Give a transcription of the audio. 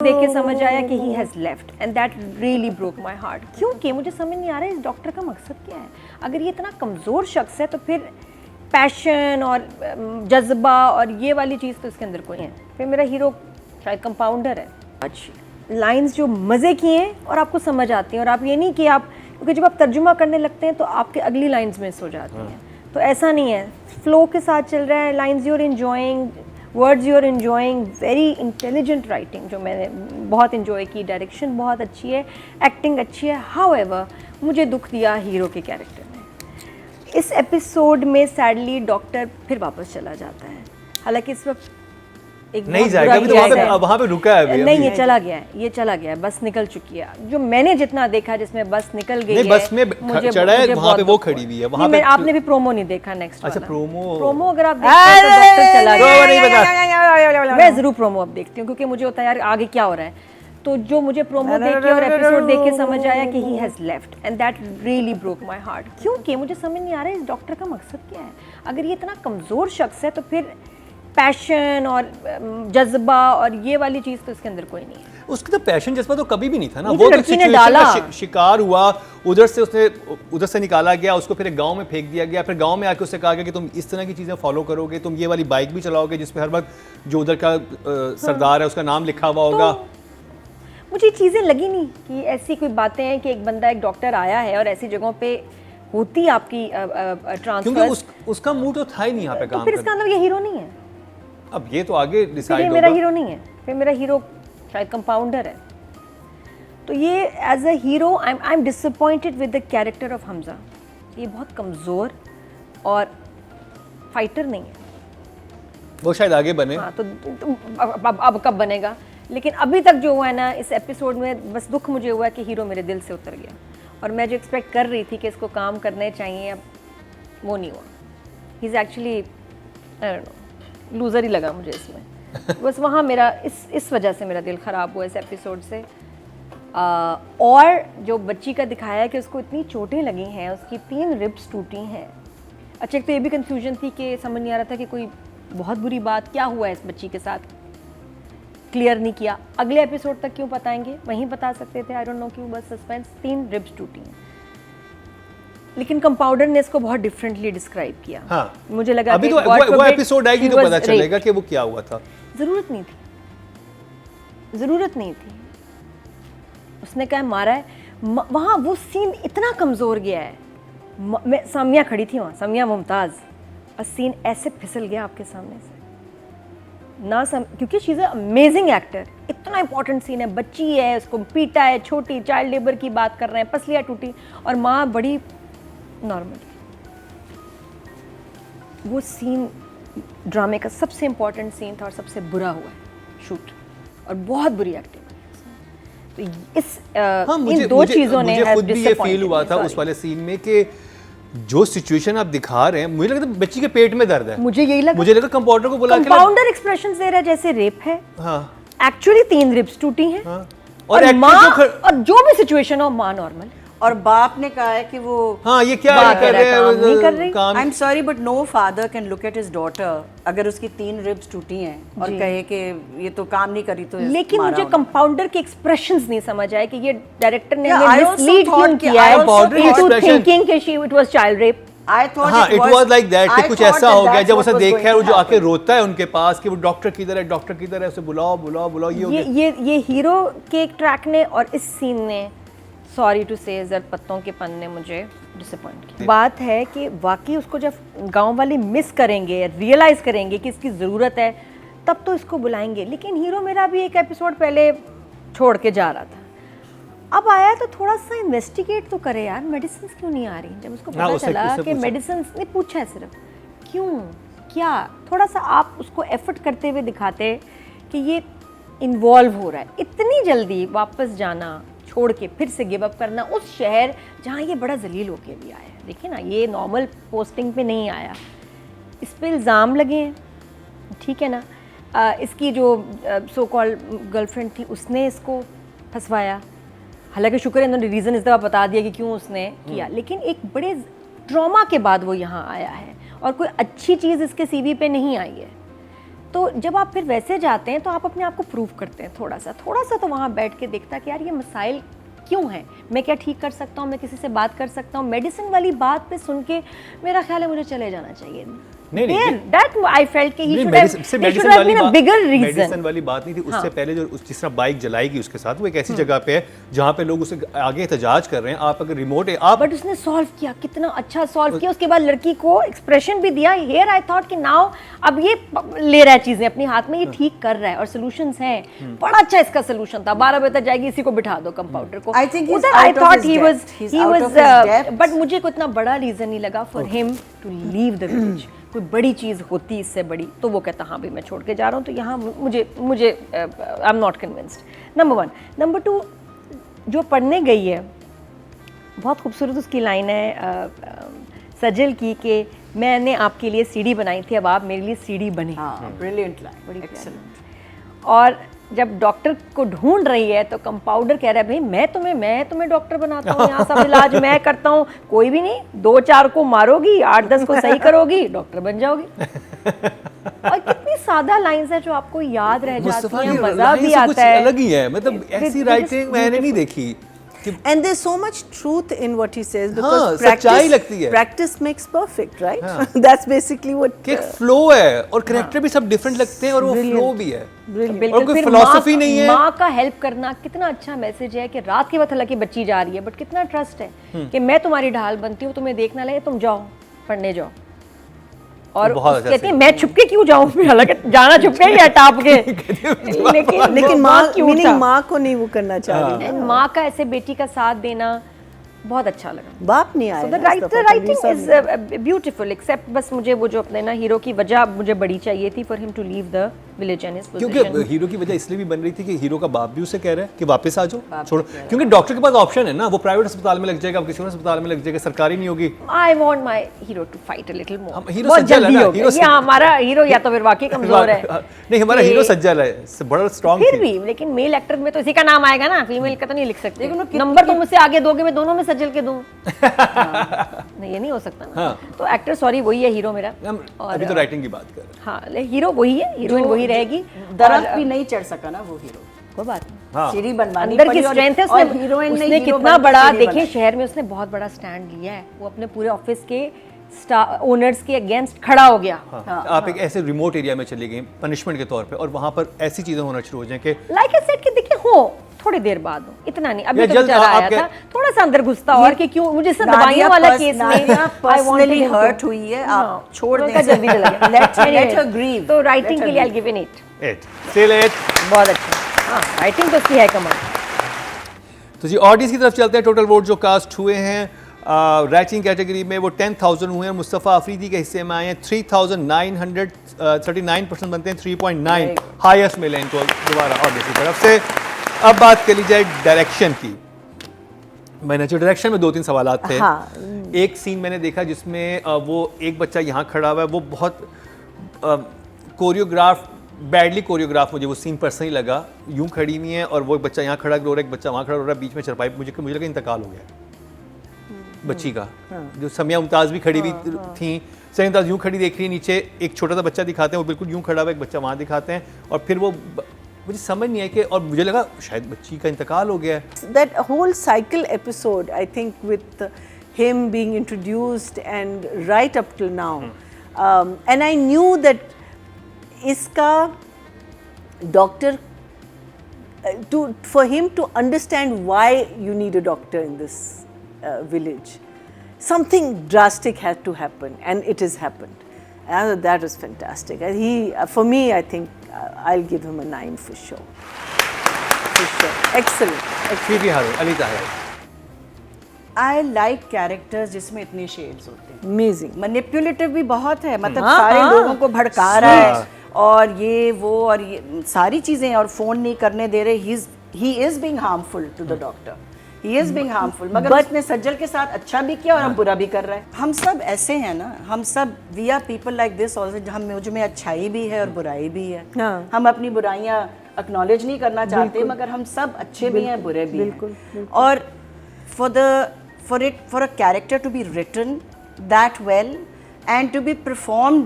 देख के समझ आया कि he has left and that really broke my heart. क्योंकि मुझे समझ नहीं आ रहा है इस डॉक्टर का मकसद क्या है। अगर ये इतना कमज़ोर शख्स है तो फिर पैशन और जज्बा और ये वाली चीज़ तो इसके अंदर कोई है। फिर मेरा हीरो शायद कंपाउंडर है। आज लाइंस जो मज़े की हैं और आपको समझ आती हैं, और आप ये नहीं कि आप, क्योंकि जब आप तर्जुमा करने लगते हैं तो आपके अगली लाइंस मिस हो जाती हैं। तो ऐसा नहीं है, फ्लो के साथ चल रहा है, lines your enjoying, words your enjoying, very intelligent writing जो मैंने बहुत इन्जॉय की, डायरेक्शन बहुत अच्छी है, एक्टिंग अच्छी है। हाउएवर मुझे दुख दिया हीरो के कैरेक्टर ने। इस एपिसोड में सैडली डॉक्टर फिर वापस चला जाता है। हालांकि इस वक्त एक नहीं जाएगा, अभी तो वहाँ पे रुका है अभी। नहीं, ये चला गया है, ये चला गया है, बस निकल चुकी है। जो मैंने जितना देखा जिसमें बस निकल गई है, बस में चढ़ा है, वहाँ पे वो खड़ी हुई है वहाँ पे। आपने भी प्रोमो नहीं देखा नेक्स्ट वाला? अच्छा, प्रोमो अगर आप देखते हैं तो डॉक्टर चला गया। मैं जरूर प्रोमो अब देखती हूँ क्योंकि मुझे होता है यार आगे क्या हो रहा है। तो जो मुझे प्रोमो देख के और एपिसोड देख के समझ आया कि he has left and that really broke my heart. क्योंकि मुझे समझ नहीं आ रहा है इस डॉक्टर का मकसद क्या है। अगर ये इतना कमज़ोर शख्स है तो फिर पैशन और जज्बा और ये वाली चीज़ तो इसके अंदर कोई नहीं है। उसका तो पैशन जज्बा तो कभी भी नहीं था ना। वो तो सिचुएशन का शिकार हुआ, उधर से निकाला गया, उसको फिर एक गांव में फेंक दिया गया। फिर गांव में आके उससे कहा गया कि तुम इस तरह की चीज़ें फॉलो करोगे, तुम ये वाली बाइक भी चलाओगे जिस पे हर वक्त जो उधर का सरदार है उसका नाम लिखा हुआ होगा। मुझे चीज़ें लगी नहीं कि ऐसी कोई बातें हैं कि एक बंदा, एक डॉक्टर आया है और ऐसी जगहों पे होती आपकी ट्रांसफर। क्योंकि उसका मूड तो था ही नहीं यहाँ पे काम। फिर इसका मतलब ये हीरो नहीं है। अब ये तो आगे डिसाइड होगा। मेरा हीरो नहीं है, फिर मेरा हीरो शायद कंपाउंडर है। तो ये as a hero I am disappointed with the character of Hamza. ये बहुत कमज़ोर और फाइटर नहीं है। वो शायद आगे बने। हाँ, तो अब कब बनेगा। लेकिन अभी तक जो हुआ है ना इस एपिसोड में, बस दुख मुझे हुआ कि हीरो मेरे दिल से उतर गया। और मैं जो एक्सपेक्ट कर रही थी कि इसको काम करने चाहिए, अब वो नहीं हुआ। ही इज़ एक्चुअली लूज़र ही लगा मुझे इसमें। बस वहाँ मेरा इस वजह से मेरा दिल ख़राब हुआ इस एपिसोड से। और जो बच्ची का दिखाया है कि उसको इतनी चोटें लगी हैं, उसकी 3 रिब्स टूटी हैं। अच्छा, एक तो ये भी कंफ्यूजन थी कि समझ नहीं आ रहा था कि कोई बहुत बुरी बात क्या हुआ है इस बच्ची के साथ, क्लियर नहीं किया। अगले एपिसोड तक क्यों बताएंगे, वहीं बता सकते थे। आई डोंट नो क्यों, बस सस्पेंस। 3 रिब्स टूटी हैं। लेकिन कंपाउंडर ने इसको बहुत डिफरेंटली डिस्क्राइब किया। हाँ, मुझे लगा अभी तो वो एपिसोड आएगी तो पता चलेगा कि वो क्या हुआ था। जरूरत नहीं थी। उसने कहा मारा है। वहाँ वो सीन इतना कमज़ोर गया है। मैं सामिया खड़ी थी वहाँ, सामिया मुमताज़, और सीन ऐसे फिसल गया आपके सामने से ना क्योंकि शी इज़ अमेजिंग एक्टर। इतना इंपॉर्टेंट सीन है, बच्ची है, उसको पीटा है, छोटी चाइल्ड लेबर की बात कर रहे हैं, पसलियाँ टूटी, और माँ बड़ी नॉर्मल। वो सीन ड्रामे का सबसे इम्पॉर्टेंट सीन था और सबसे बुरा हुआ है शूट, और बहुत बुरी एक्टिंग। तो इन दो चीज़ों ने मुझे खुद भी ये फील हुआ था उस वाले सीन में कि जो सिचुएशन आप दिखा रहे हैं, मुझे लगता है बच्ची के पेट में दर्द है। मुझे यही लगा। मुझे लगा कंपाउंडर को बुला के कंपाउंडर एक्सप्रेशंस दे रहा है जैसे रेप है। हाँ, एक्चुअली 3 रिब्स टूटी हैं। हाँ। और माँ और जो भी सिचुएशन हो, माँ नॉर्मल, और बाप ने कहा है कि वो हाँ ये क्या कर रहे हैं, नहीं कर रही। I am sorry but no father can look at his daughter अगर उसकी 3 रिब्स टूटी हैं और कहे कि ये तो काम नहीं करी तो। लेकिन मुझे कंपाउंडर के एक्सप्रेशंस नहीं समझ आए कि ये डायरेक्टर ने मिसलीड क्यों किया है इनटू थिंकिंग कि इट वाज चाइल्ड रेप। हाँ, इट वाज लाइक दैट कि कुछ ऐसा हो गया जब उसे देखा है, वो जो आके रोता है उनके पास कि वो डॉक्टर किधर है, उसे बुलाओ। ये हीरो के एक ट्रैक ने और इस सीन ने, सॉरी टू से, जर पत्तों के पन ने मुझे डिसअपॉइंट किया। बात है कि वाकई उसको जब गांव वाले मिस करेंगे, रियलाइज़ करेंगे कि इसकी ज़रूरत है, तब तो इसको बुलाएंगे। लेकिन हीरो मेरा भी एक एपिसोड पहले छोड़ के जा रहा था, अब आया तो थोड़ा सा इन्वेस्टिगेट तो करे यार, मेडिसिन क्यों नहीं आ रही। जब उसको पता चला कि मेडिसिन ने पूछा है सिर्फ, क्यों, क्या, थोड़ा सा आप उसको एफर्ट करते हुए दिखाते कि ये इन्वॉल्व हो रहा है। इतनी जल्दी वापस जाना, छोड़ के फिर से गिव अप करना उस शहर जहाँ ये बड़ा जलील होके भी आया है। देखिए ना, ये नॉर्मल पोस्टिंग पे नहीं आया, इस पे इल्ज़ाम लगे हैं, ठीक है ना। इसकी जो सो कॉल्ड गर्लफ्रेंड थी उसने इसको फंसवाया। हालांकि शुक्र है इन्होंने रीज़न इस दफ़ा बता दिया कि क्यों उसने किया, लेकिन एक बड़े ट्रॉमा के बाद वो यहाँ आया है और कोई अच्छी चीज़ इसके सीवी पे नहीं आई है। तो जब आप फिर वैसे जाते हैं तो आप अपने आप को प्रूव करते हैं थोड़ा सा तो वहाँ बैठ के देखता कि यार ये मसाइल क्यों है, मैं क्या ठीक कर सकता हूँ, मैं किसी से बात कर सकता हूँ। मेडिसिन वाली बात पे सुन के मेरा ख्याल है मुझे चले जाना चाहिए। That I felt कि he should have been a bigger reason. Medicine वाली बात नहीं थी, उससे पहले जो जिस तरह बाइक जलाएगी उसके साथ, वो एक ऐसी जगह पे है जहाँ पे लोग उसे आगे एहतजाज कर रहे हैं। आप अगर रिमोट आप बट उसने सॉल्व किया, कितना अच्छा सॉल्व किया। उसके बाद लड़की को एक्सप्रेशन भी दिया। हियर आई थॉट कि नाउ अब ये ले रहा है चीजें अपने हाथ में, ये ठीक कर रहा है और सॉल्यूशंस हैं। बड़ा अच्छा इसका सॉल्यूशन था। 12 बजे तक जाएगी, इसी को बिठा दो कंपाउंडर को। I think he's उधर out I of thought his he depth. He's out of was his depth. But मुझे कोई इतना बड़ा रीजन नहीं लगा for him to leave the village. कोई बड़ी चीज़ होती इससे बड़ी तो वो कहता हाँ भाई मैं छोड़ के जा रहा हूँ। तो यहाँ मुझे I am not convinced, number 1। Number 2, जो पढ़ने गई है, बहुत खूबसूरत उसकी लाइन है सजल की कि मैंने आपके लिए सीढ़ी बनाई थी, अब आप मेरे लिए सीढ़ी बने। Brilliant line, excellent. और जब डॉक्टर को ढूंढ रही है तो कंपाउंडर कह रहा है भाई मैं तुम्हें डॉक्टर बनाता हूँ, यहाँ सब इलाज मैं करता हूँ, कोई भी नहीं, 2-4 को मारोगी, 8-10 को सही करोगी, डॉक्टर बन जाओगी। और कितनी सादा लाइंस है जो आपको याद रह जाती हैं, मजा भी आता है। अलग ही है, मतलब ऐसी राइटिंग मैंने नहीं देखी। And there's so much truth in what he says हाँ, because सच्चाई लगती है। practice makes perfect, right? That's basically what एक फ्लो है और कैरेक्टर भी सब डिफरेंट लगते हैं और वो फ्लो भी है और कोई फिर फिलॉसफी नहीं है। माँ का हेल्प करना कितना अच्छा मैसेज है कि रात के वक्त हालांकि बच्ची जा रही है बट कितना ट्रस्ट है कि मैं तुम्हारी ढाल बनती हूँ, तुम्हें देखना लगे, तुम जाओ पढ़ने जाओ। और कहती है मैं छुपके क्यों जाऊँ, हालांकि जाना छुपके या टाप के, लेकिन माँ को नहीं वो करना चाह रही। माँ का ऐसे बेटी का साथ देना बहुत अच्छा लगा। बाप नहीं आया। So the writing is beautiful, except बस मुझे वो जो अपने ना हीरो की वजह मुझे बड़ी चाहिए थी for him to leave the village and his position. क्योंकि हीरो की वजह इसलिए भी बन रही थी कि हीरो का बाप भी उसे कह रहा है कि वापस आ जाओ, छोड़ो, क्योंकि डॉक्टर के पास ऑप्शन है ना, वो प्राइवेट अस्पताल में लग जाएगा, किसी और अस्पताल में लग जाएगा, सरकारी नहीं होगी। I want my hero to fight a little more. Hero बहुत सज्जल जल्दी है ना, हो गया। हीरो ये हमारा हीरो या तो फिर वाकई कमजोर है। नहीं, हमारा हीरो सज्जल है, बड़ा स्ट्रांग फिर भी लेकिन मेल एक्टर में तो इसी का नाम आएगा ना, फीमेल का तो नहीं लिख सकते। नंबर तो मुझसे आगे दोगे, मैं दोनों में सज्जल के दूं। नहीं, ये नहीं हो सकता ना। तो एक्टर सॉरी वही है हीरो मेरा। अभी तो राइटिंग की बात कर रहे हैं। हाँ, हीरो वही है, हीरोइन वही रहेगी। दरख्त भी नहीं चढ़ सका ना वो हीरो, कोई बात नहीं, हाँ। सीढ़ी बनवानी अंदर की पड़ी और स्ट्रेंथ है हीरोइन ने उसने हीरो कितना बन के बड़ा सीढ़ी देखिए बनाई। शहर में उसने बहुत बड़ा स्टैंड लिया है। वो अपने पूरे ऑफिस के ओनर्स के अगेंस्ट खड़ा हो गया। आप एक ऐसे रिमोट एरिया में चली गई पनिशमेंट के तौर पे और वहां पर ऐसी चीजें होना शुरू हो जाएं कि लाइक आई सेड कि देखिए हो थोड़ी देर बाद हो, इतना नहीं, अभी या तो जल्द बेचारा आया आपके- था, थोड़ा सा अंदर घुसता और कि क्यों मुझे सब दवाइयों वाला केस में पर्सनली हर्ट हुई है, आप छोड़ दें, जल्दी चला गया। let her grieve. तो राइटिंग के लिए आई गिव इन 8 स्टिल 8। बहुत अच्छा। हाँ, राइटिंग तो उसकी है कमाल। तो जी ऑडियंस की तरफ चलते हैं। टोटल वोट जो कास्ट हुए हैं राइटिंग कैटेगरी में वो 10,000 हुए हैं। मुस्तफ़ा अफरीदी के हिस्से में आए हैं 3,939% बनते हैं, 3.9 हाईएस्ट मिले इनको दोबारा ऑडियंस की तरफ से। अब बात कर ली जाए डायरेक्शन की। मैंने जो डायरेक्शन में 2-3 सवालात थे। एक सीन मैंने देखा जिसमें वो एक बच्चा यहाँ खड़ा हुआ है, वो बहुत कोरियोग्राफ बैडली कोरियोग्राफ मुझे वो सीन पर्सनली लगा। यूं खड़ी हुई है और वो एक बच्चा यहाँ खड़ा हो रहा है, एक बच्चा वहाँ खड़ा हो रहा है, बीच में चरपाई, मुझे लगा इंतकाल हो गया बच्ची का। जो समिया मुमताज़ भी खड़ी हुई थी, समिया मुमताज़ यूं खड़ी देख रही है, नीचे एक छोटा सा बच्चा दिखाते हैं, वो बिल्कुल यूं खड़ा हुआ, एक बच्चा वहाँ दिखाते हैं और फिर वो मुझे समझ नहीं है कि, और मुझे लगा शायद बच्ची का इंतकाल हो गया है। That whole cycle episode, I think, with him being introduced and right up till now, and I knew that इसका doctor for him to understand why you need a doctor in this village, something drastic had to happen, and it has happened. And that was fantastic. And he, for me, I think I'll give him a 9 for sure. For sure, excellent. Fifi Haroon, Ali Tahira. I like characters जिसमें इतने shades होते हैं। Amazing. Manipulative भी बहुत है, मतलब सारे लोगों को भड़का रहा है और ये वो और ये सारी चीजें, और फोन नहीं करने दे रहे। he is being harmful to the doctor. He is being harmful, मगर उसने सज्जल के साथ अच्छा भी किया और हम बुरा भी कर रहे हैं। हम सब ऐसे हैं ना, हम सब we are people like this also। हम मुझ में अच्छाई भी है और बुराई भी है। हम अपनी बुराइयां acknowledge नहीं करना चाहते, मगर हम सब अच्छे भी हैं बुरे भी हैं। और for a character to be written that well and to be performed